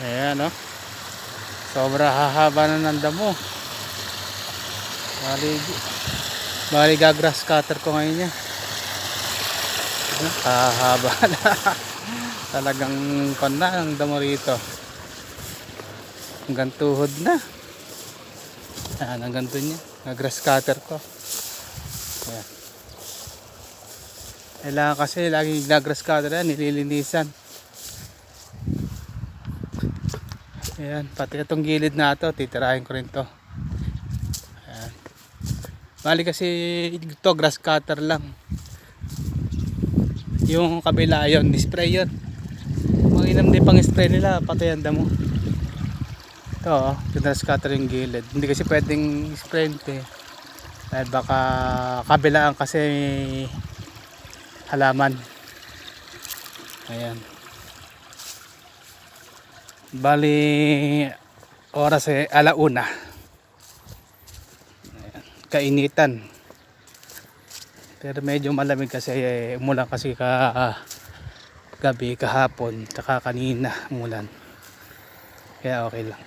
Ayan, no? Sobra hahaba na ng damo. Bali gagrass cutter ko ngayon yan. Hahaba na. Talagang pan na ang damo rito. Hanggang tuhod na. Ayan, hanggang doon niya. Grass cutter ko. Ayan. Kailangan kasi laging grass cutter yan, nililinisan. Ayan, pati itong gilid na ito, titirahin ko rin to. Ayan. Bali kasi ito grass cutter lang. Yung kabila yun, spray yun. Manginam din pang spray nila, pati ang damo. Ito, grass cutter yung gilid. Hindi kasi pwedeng spray eh. Dahil baka kabilaan kasi halaman. Ayan. Bali oras alauna. Ayan. Kainitan. Pero medyo malamig kasi umulan kasi gabi kahapon tsaka kanina umulan. Kaya okay lang.